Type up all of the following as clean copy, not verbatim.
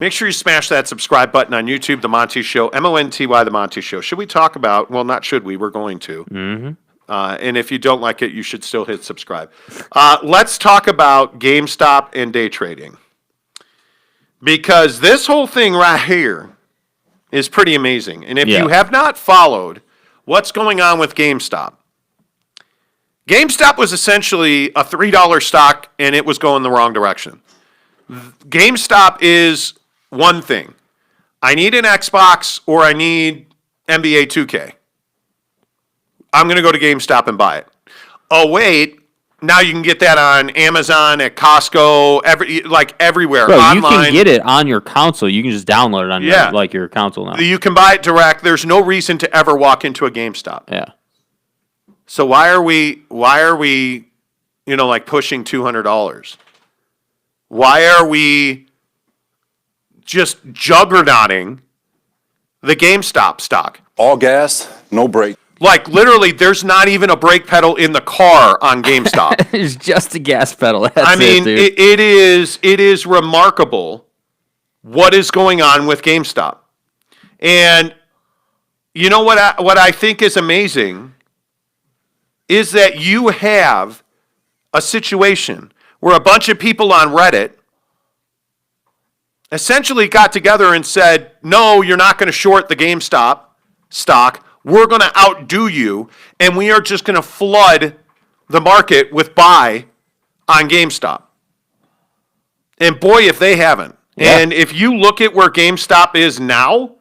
Make sure you smash that subscribe button on YouTube, The Monty Show, MONTY, The Monty Show. Should we talk about, well, not should we, we're going to. Mm-hmm. And if you don't like it, you should still hit subscribe. Let's talk about GameStop and day trading. Because this whole thing right here is pretty amazing. And if you have not followed what's going on with GameStop was essentially a $3 stock, and it was going the wrong direction. GameStop is one thing. I need an Xbox or I need NBA 2K. I'm going to go to GameStop and buy it. Oh, wait. Now you can get that on Amazon, at Costco, everywhere. Bro, online. You can get it on your console. You can just download it on your console now. You can buy it direct. There's no reason to ever walk into a GameStop. Yeah. So why are we pushing $200? Why are we just juggernauting the GameStop stock? All gas, no brake. Like, literally, there's not even a brake pedal in the car on GameStop. It's just a gas pedal. It is remarkable what is going on with GameStop. And you know what I think is amazing is that you have a situation where a bunch of people on Reddit essentially got together and said, no, you're not going to short the GameStop stock. We're going to outdo you, and we are just going to flood the market with buy on GameStop. And boy, if they haven't. Yeah. And if you look at where GameStop is now,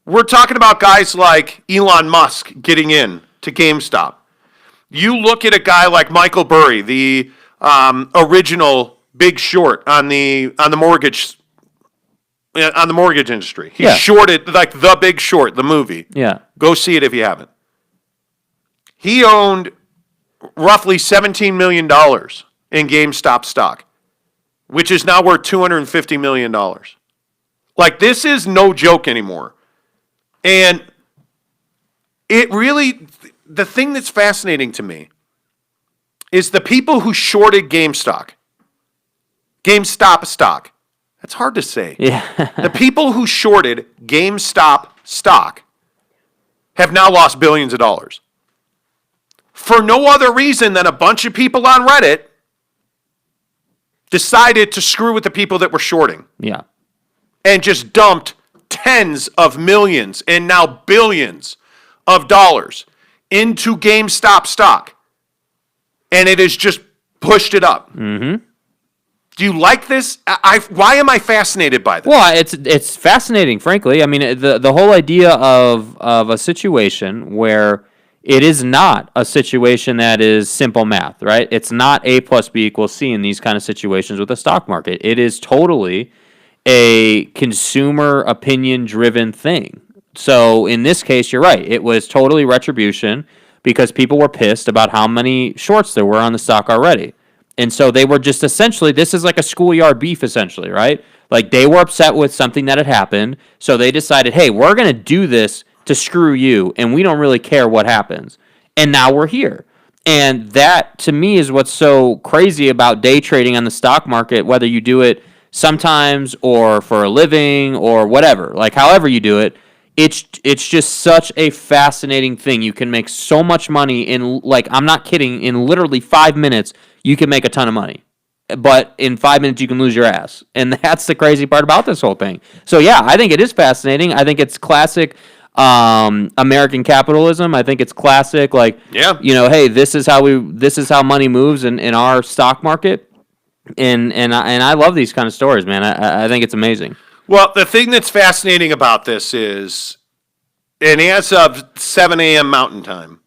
we're talking about guys like Elon Musk getting in to GameStop. You look at a guy like Michael Burry, the original Big Short on the mortgage industry. He shorted, like The Big Short, the movie. Yeah. Go see it if you haven't. He owned roughly $17 million in GameStop stock, which is now worth $250 million. Like, this is no joke anymore. And it really, the thing that's fascinating to me is the people who shorted GameStop stock. That's hard to say. Yeah. The people who shorted GameStop stock have now lost billions of dollars. For no other reason than a bunch of people on Reddit decided to screw with the people that were shorting. Yeah. And just dumped tens of millions and now billions of dollars into GameStop stock. And it has just pushed it up. Mm-hmm. Do you like this? Why am I fascinated by this? Well, it's fascinating, frankly. I mean, the whole idea of a situation where it is not a situation that is simple math, right? It's not A plus B equals C in these kind of situations with the stock market. It is totally a consumer opinion-driven thing. So in this case, you're right. It was totally retribution because people were pissed about how many shorts there were on the stock already. And so they were just essentially, this is like a schoolyard beef essentially, right? Like they were upset with something that had happened. So they decided, hey, we're going to do this to screw you. And we don't really care what happens. And now we're here. And that to me is what's so crazy about day trading on the stock market, whether you do it sometimes or for a living or whatever, like however you do it. It's just such a fascinating thing. You can make so much money in, like, I'm not kidding, in literally 5 minutes, you can make a ton of money. But in 5 minutes, you can lose your ass. And that's the crazy part about this whole thing. So, yeah, I think it is fascinating. I think it's classic American capitalism. I think it's classic, like, hey, this is how money moves in our stock market. And I love these kind of stories, man. I think it's amazing. Well, the thing that's fascinating about this is, and as of 7 a.m. Mountain Time,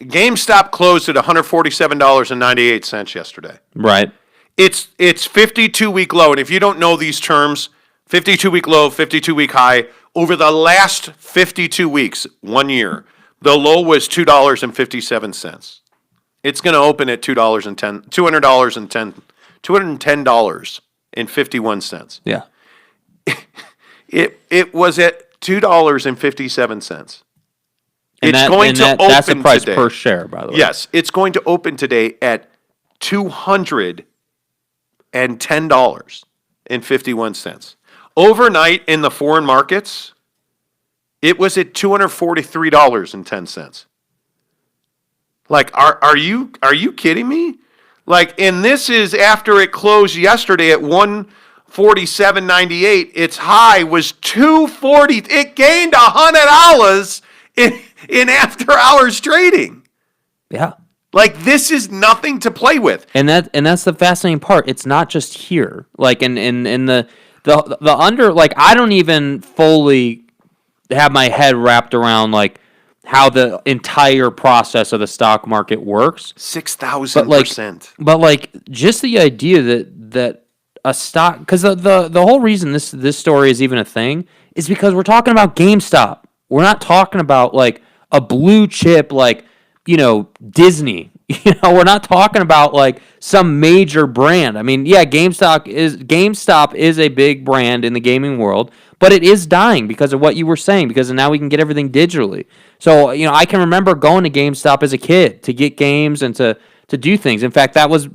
GameStop closed at $147.98 yesterday. Right. It's 52-week low, and if you don't know these terms, 52-week low, 52-week high, over the last 52 weeks, 1 year, the low was $2.57. It's going to open at $210.51. Yeah. It was at $2.57. That's the price per share, by the way. Yes, it's going to open today at $210.51. Overnight in the foreign markets, it was at $243.10. Like, are you kidding me? Like, and this is after it closed yesterday at 147.98. Its high was 240. It gained $100 in after hours trading. Yeah. Like, this is nothing to play with. And that's the fascinating part. It's not just here. Like in the under, like, I don't even fully have my head wrapped around like how the entire process of the stock market works. 6,000%. But like just the idea that a stock, because the whole reason this story is even a thing is because we're talking about GameStop. We're not talking about like a blue chip like, Disney. We're not talking about like some major brand. I mean, yeah, GameStop is a big brand in the gaming world, but it is dying because of what you were saying, because now we can get everything digitally. So, I can remember going to GameStop as a kid to get games and to do things. In fact, that was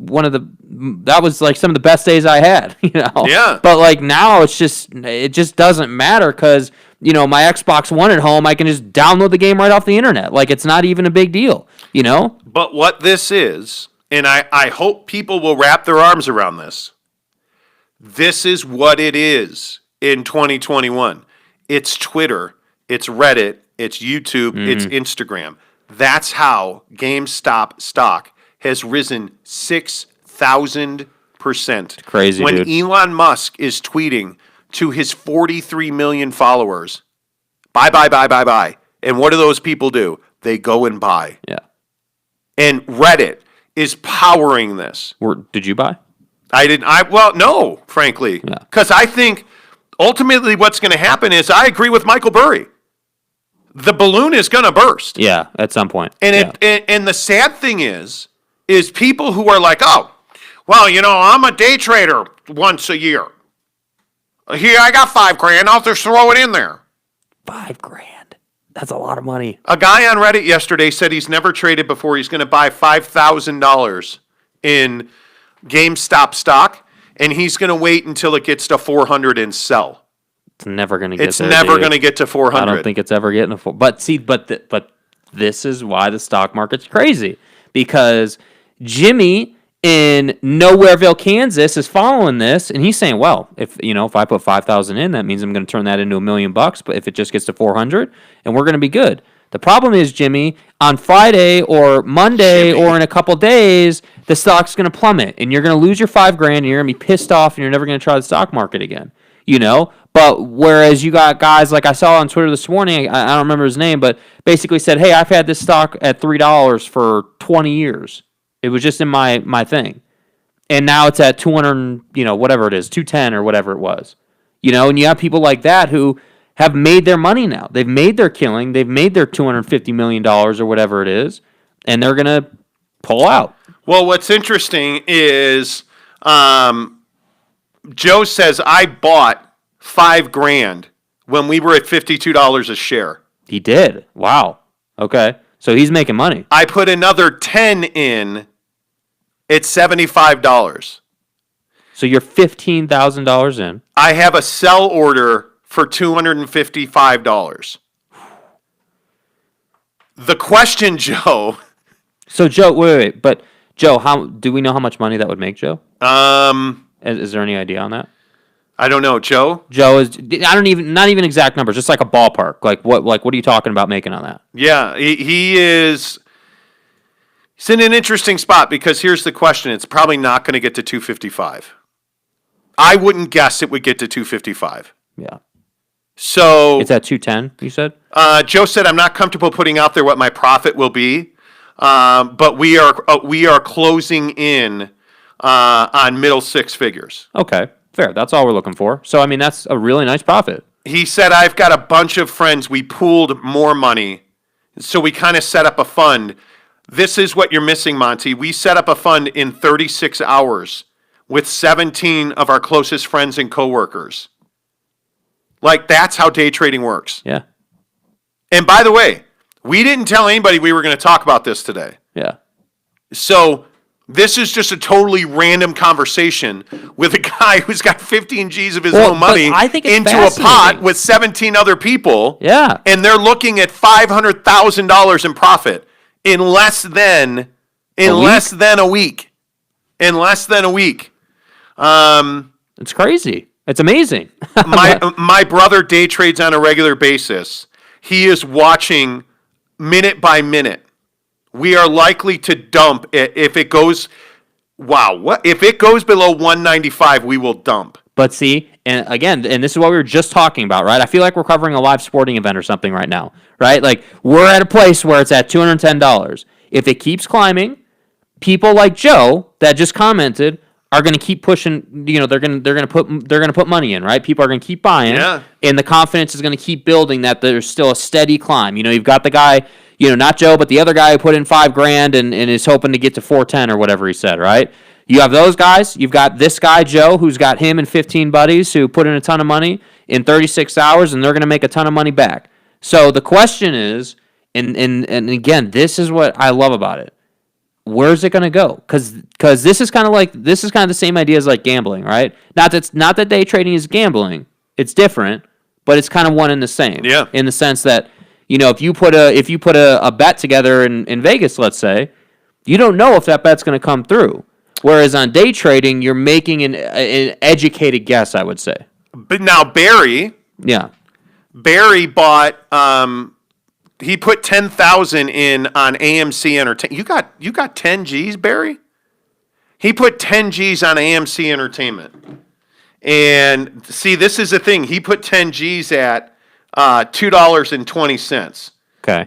like some of the best days I had, Yeah. But like now it just doesn't matter because, my Xbox One at home, I can just download the game right off the internet. Like it's not even a big deal, But what this is, and I hope people will wrap their arms around this, this is what it is in 2021. It's Twitter, it's Reddit, it's YouTube, it's Instagram. That's how GameStop stock has risen 6,000%. Crazy, when dude. Elon Musk is tweeting to his 43 million followers, buy. And what do those people do? They go and buy. Yeah. And Reddit is powering this. Did you buy? No, frankly. Yeah. Because I think ultimately what's going to happen is I agree with Michael Burry. The balloon is going to burst. Yeah, at some point. And and the sad thing is people who are like, oh, well, I'm a day trader once a year. Here, I got $5,000. I'll just throw it in there. $5,000. That's a lot of money. A guy on Reddit yesterday said he's never traded before. He's going to buy $5,000 in GameStop stock, and he's going to wait until it gets to 400 and sell. It's never going to get. It's never going to get to 400. I don't think it's ever getting to 4. But see, but this is why the stock market's crazy, because Jimmy in Nowhereville, Kansas, is following this, and he's saying, well, if I put 5,000 in, that means I'm going to turn that into $1 million. But if it just gets to 400, and we're going to be good. The problem is, Jimmy, on Friday or Monday or in a couple days, the stock's going to plummet, and you're going to lose your $5,000, and you're going to be pissed off, and you're never going to try the stock market again. But whereas you got guys like I saw on Twitter this morning, I don't remember his name, but basically said, hey, I've had this stock at $3 for 20 years. It was just in my thing. And now it's at 200, whatever it is, 210 or whatever it was. And you have people like that who have made their money now. They've made their killing. They've made their $250 million or whatever it is, and they're going to pull out. Well, what's interesting is Joe says I bought $5,000 when we were at $52 a share. He did. Wow. Okay. So he's making money. I put another 10 in at $75. So you're $15,000 in. I have a sell order for $255. The question, Joe. So Joe, wait. But Joe, how do we know how much money that would make, Joe? Is there any idea on that? I don't know, Joe. Joe is. Not even exact numbers. Just like a ballpark. Like what are you talking about making on that? Yeah, he is. He's in an interesting spot because here's the question: it's probably not going to get to 255. I wouldn't guess it would get to 255. Yeah. So it's at 210. You said. Joe said, "I'm not comfortable putting out there what my profit will be, but we are closing in on middle six figures." Okay. Fair. That's all we're looking for. So, I mean, that's a really nice profit. He said, I've got a bunch of friends. We pooled more money. So we kind of set up a fund. This is what you're missing, Monty. We set up a fund in 36 hours with 17 of our closest friends and coworkers. Like, that's how day trading works. Yeah. And by the way, we didn't tell anybody we were going to talk about this today. Yeah. So This is just a totally random conversation with a guy who's got 15 G's of his Well, own money but I think it's into a pot fascinating. with 17 other people. Yeah. And they're looking at $500,000 in profit in less than a week. In less than a week. It's crazy. It's amazing. My brother day trades on a regular basis. He is watching minute by minute. We are likely to dump if it goes. Wow, what if it goes below 195? We will dump. But see, and again, and this is what we were just talking about, right? I feel like we're covering a live sporting event or something right now, right? Like we're at a place where it's at $210. If it keeps climbing, people like Joe that just commented are going to keep pushing. You know, they're going to put money in, right? People are going to keep buying, and the confidence is going to keep building that there's still a steady climb. You know, you've got the guy. You know, not Joe, but the other guy who put in $5,000 and is hoping to get to 410 or whatever he said, right? You have those guys. You've got this guy, Joe, who's got him and 15 buddies who put in a ton of money in 36 hours, and they're going to make a ton of money back. So the question is, and again, this is what I love about it. Where's it going to go? Because this is kind of the same idea as like gambling, right? Not that day trading is gambling. It's different, but it's kind of one and the same. Yeah. In the sense that, you know, if you put a bet together in Vegas, let's say, you don't know if that bet's going to come through. Whereas on day trading, you're making an educated guess, I would say. But now Barry bought. He put 10,000 in on AMC Entertainment. You got 10 G's, Barry. He put 10 G's on AMC Entertainment, and see, this is the thing. He put 10 G's at $2.20. Okay.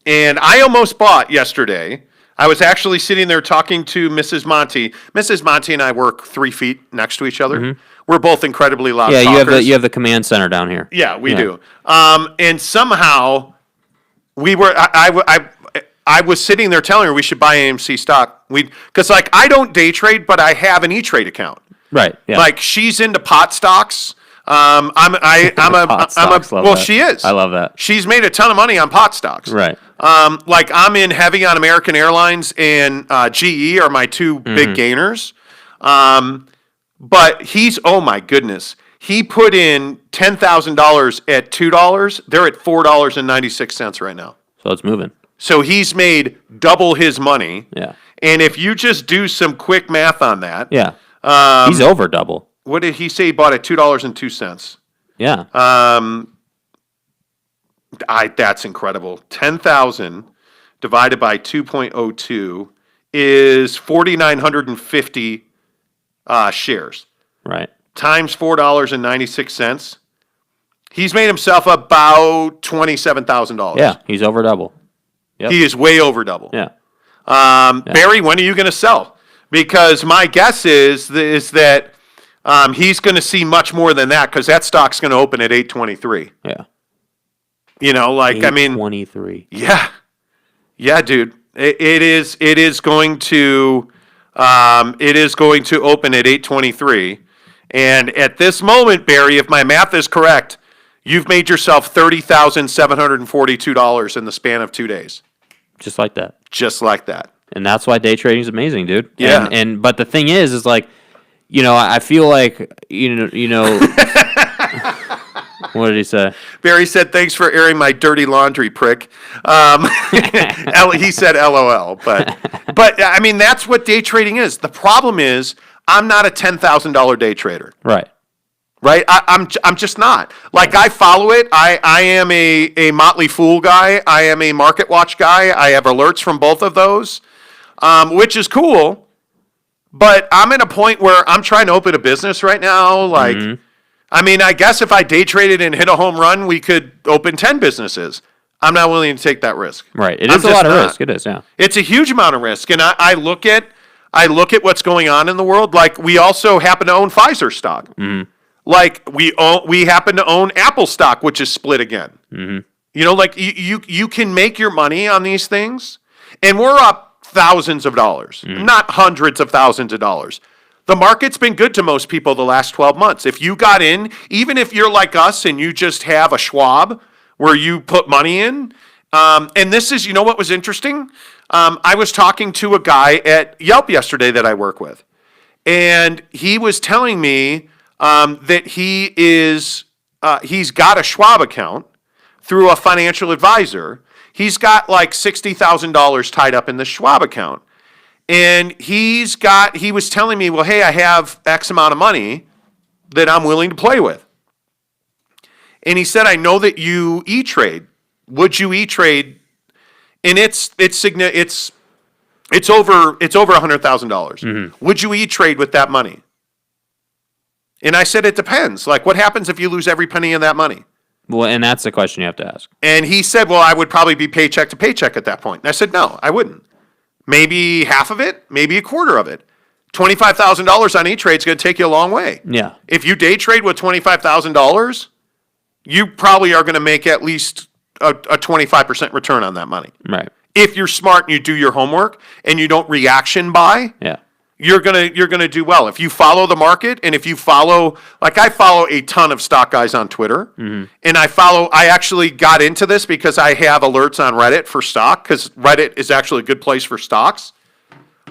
And I almost bought yesterday. I was actually sitting there talking to Mrs. Monty. Mrs. Monty and I work 3 feet next to each other. Mm-hmm. We're both incredibly loud talkers. You have the command center down here. Yeah, we do. And somehow we were. I was sitting there telling her we should buy AMC stock. Because like I don't day trade, but I have an E-Trade account. Right. Yeah. Like she's into pot stocks. She is. I love that. She's made a ton of money on pot stocks. Right. Like I'm in heavy on American Airlines and GE are my two big gainers. But oh my goodness, he put in $10,000 at $2. They're at $4.96 right now. So it's moving. So he's made double his money. Yeah. And if you just do some quick math on that. Yeah. He's over double. What did he say he bought at $2.02? Yeah. That's incredible. 10,000 divided by 2.02 is 4,950 shares. Right. Times $4.96. He's made himself about $27,000. Yeah, he's over double. Yep. He is way over double. Yeah. Barry, when are you going to sell? Because my guess is that he's going to see much more than that because that stock's going to open at 823. Yeah. You know, like, 823. Yeah. Yeah, dude. It is going to open at 823. And at this moment, Barry, if my math is correct, you've made yourself $30,742 in the span of 2 days. Just like that. Just like that. And that's why day trading is amazing, dude. Yeah. But the thing is like, you know, I feel like, you know. What did he say? Barry said, "Thanks for airing my dirty laundry, prick." He said, "LOL." But I mean, that's what day trading is. The problem is, I'm not a $10,000 day trader. Right. Right. I'm just not. Like I follow it. I am a Motley Fool guy. I am a Market Watch guy. I have alerts from both of those, which is cool. But I'm at a point where I'm trying to open a business right now. Like. Mm-hmm. I mean, I guess if I day traded and hit a home run, we could open 10 businesses. I'm not willing to take that risk. Right. It is a lot of risk. It is, yeah. It's a huge amount of risk. And I look at what's going on in the world. Like, we also happen to own Pfizer stock. Mm-hmm. Like, we happen to own Apple stock, which is split again. Mm-hmm. You know, like, you can make your money on these things. And we're up thousands of dollars, not hundreds of thousands of dollars. The market's been good to most people the last 12 months. If you got in, even if you're like us and you just have a Schwab where you put money in, and this is, you know what was interesting? I was talking to a guy at Yelp yesterday that I work with, and he was telling me that he's got a Schwab account through a financial advisor. He's got like $60,000 tied up in the Schwab account. And he was telling me, well, hey, I have X amount of money that I'm willing to play with. And he said, I know that you E-Trade. Would you E-Trade? And it's over $100,000. Would you E-Trade with that money? And I said, it depends. Like, what happens if you lose every penny of that money? Well, and that's the question you have to ask. And he said, well, I would probably be paycheck to paycheck at that point. And I said, no, I wouldn't. Maybe half of it, maybe a quarter of it. $25,000 on E-Trade is going to take you a long way. Yeah. If you day trade with $25,000, you probably are going to make at least a 25% return on that money. Right. If you're smart and you do your homework and you don't reaction buy, Yeah. you're gonna do well. If you follow the market and if you follow, like I follow a ton of stock guys on Twitter, and I actually got into this because I have alerts on Reddit for stock, because Reddit is actually a good place for stocks.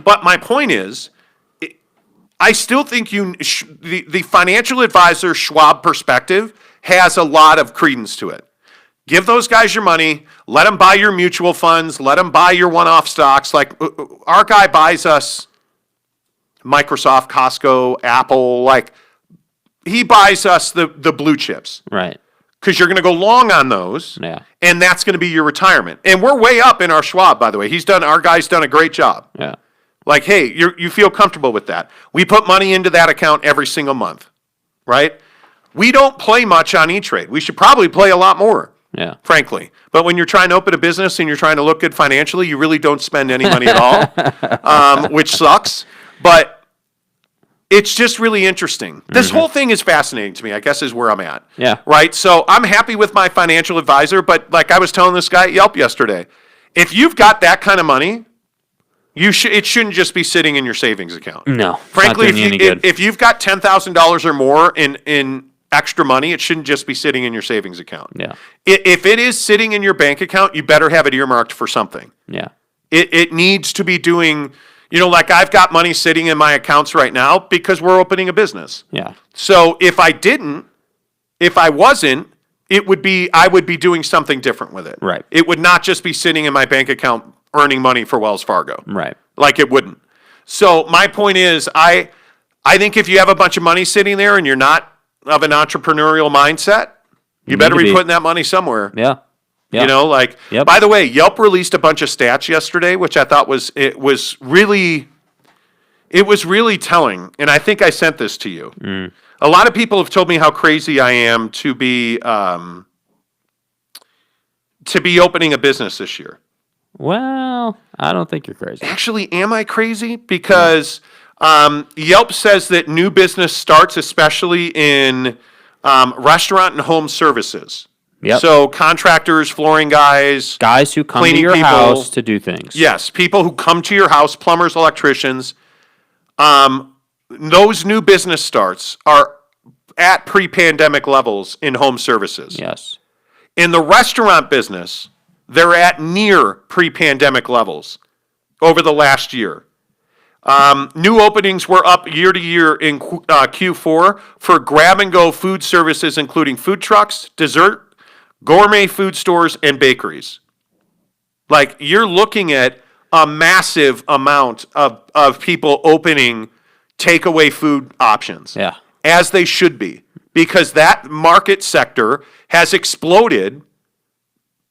But my point is, I still think the financial advisor Schwab perspective has a lot of credence to it. Give those guys your money. Let them buy your mutual funds. Let them buy your one-off stocks. Like our guy buys us Microsoft, Costco, Apple, like he buys us the blue chips. Right. Because you're going to go long on those. Yeah. And that's going to be your retirement. And we're way up in our Schwab, by the way. Our guy's done a great job. Yeah. Like, hey, you feel comfortable with that. We put money into that account every single month, right? We don't play much on E-Trade. We should probably play a lot more. Yeah. Frankly. But when you're trying to open a business and you're trying to look good financially, you really don't spend any money at all, which sucks. But it's just really interesting. This whole thing is fascinating to me, I guess, is where I'm at. Yeah. Right? So I'm happy with my financial advisor, but like I was telling this guy at Yelp yesterday, if you've got that kind of money, it shouldn't just be sitting in your savings account. No. Frankly, if you've got $10,000 or more in extra money, it shouldn't just be sitting in your savings account. Yeah. If it is sitting in your bank account, you better have it earmarked for something. Yeah. It needs to be doing, like I've got money sitting in my accounts right now because we're opening a business. Yeah. So if I wasn't, I would be doing something different with it. Right. It would not just be sitting in my bank account earning money for Wells Fargo. Right. Like it wouldn't. So my point is, I think if you have a bunch of money sitting there and you're not of an entrepreneurial mindset, you better be putting that money somewhere. Yeah. Yep. Yep. By the way, Yelp released a bunch of stats yesterday, which I thought was really telling. And I think I sent this to you. A lot of people have told me how crazy I am to be opening a business this year. Well, I don't think you're crazy. Actually, am I crazy? Because Yelp says that new business starts, especially in restaurant and home services. Yep. So contractors, flooring guys. Guys who come to your house to do things. Yes, people who come to your house, plumbers, electricians. Those new business starts are at pre-pandemic levels in home services. Yes. In the restaurant business, they're at near pre-pandemic levels over the last year. New openings were up year to year in Q4 for grab-and-go food services, including food trucks, dessert, gourmet food stores, and bakeries. Like, you're looking at a massive amount of people opening takeaway food options. Yeah. As they should be, because that market sector has exploded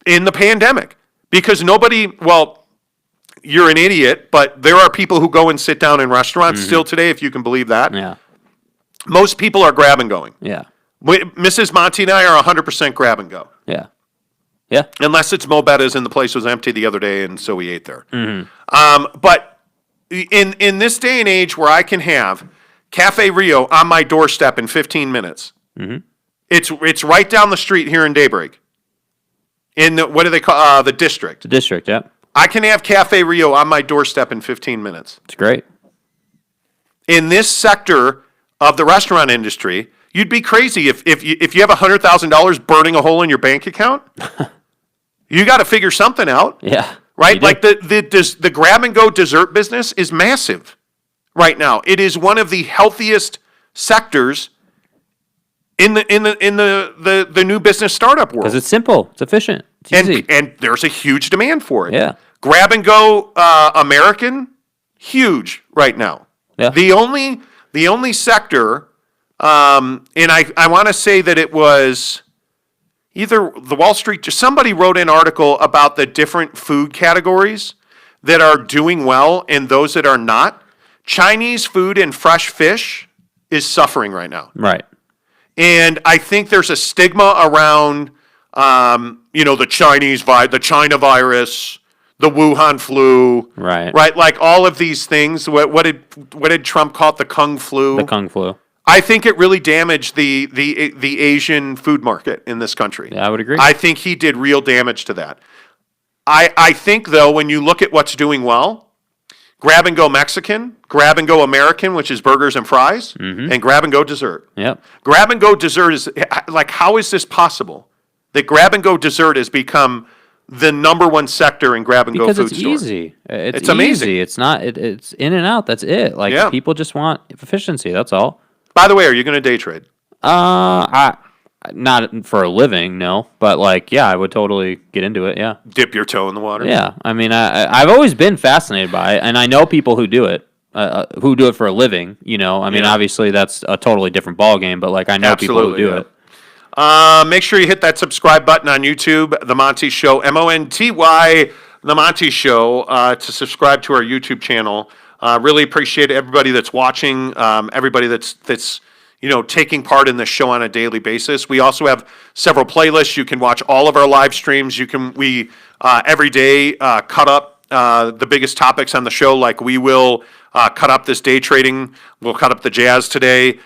in the pandemic. Because you're an idiot, but there are people who go and sit down in restaurants still today, if you can believe that. Yeah. Most people are grab and going. Yeah. Mrs. Monty and I are 100% grab and go. Yeah. Yeah. Unless it's Mo Betta's and the place was empty the other day, and so we ate there. But in this day and age where I can have Cafe Rio on my doorstep in 15 minutes, it's right down the street here in Daybreak. In what do they call the district? The district, yeah. I can have Cafe Rio on my doorstep in 15 minutes. It's great. In this sector of the restaurant industry, you'd be crazy if you have $100,000 burning a hole in your bank account. You got to figure something out. Yeah. right? You do. Like the grab and go dessert business is massive right now. It is one of the healthiest sectors in the new business startup world. Because it's simple, it's efficient, it's easy. And there's a huge demand for it. Yeah. Grab and go American, huge right now. Yeah. The only sector, and I want to say that it was either the Wall Street, somebody wrote an article about the different food categories that are doing well and those that are not. Chinese food and fresh fish is suffering right now. Right. And I think there's a stigma around, the the China virus, the Wuhan flu, Right. Right, like all of these things. What did Trump call it? The Kung flu. The Kung flu. I think it really damaged the Asian food market in this country. Yeah, I would agree. I think he did real damage to that. I think though, when you look at what's doing well, grab and go Mexican, grab and go American, which is burgers and fries, and grab and go dessert. Yep. Grab and go dessert is like, how is this possible? That grab and go dessert has become the number one sector in grab and go Because food it's stores. easy. It's amazing. Easy. It's not. It's in and out. That's it. Like Yeah. people just want efficiency. That's all. By the way, are you going to day trade? I not for a living, no. But like, yeah, I would totally get into it. Yeah. Dip your toe in the water? Yeah. I mean, I've always been fascinated by it, and I know people who do it. Who do it for a living? I mean, Yeah. obviously that's a totally different ball game. But like, I know people who Absolutely, do yeah. it. Make sure you hit that subscribe button on YouTube, The Monty Show, Monty, The Monty Show, to subscribe to our YouTube channel. Really appreciate everybody that's watching, everybody that's taking part in this show on a daily basis. We also have several playlists. You can watch all of our live streams. We every day cut up the biggest topics on the show. Like we will cut up this day trading. We'll cut up the Jazz today.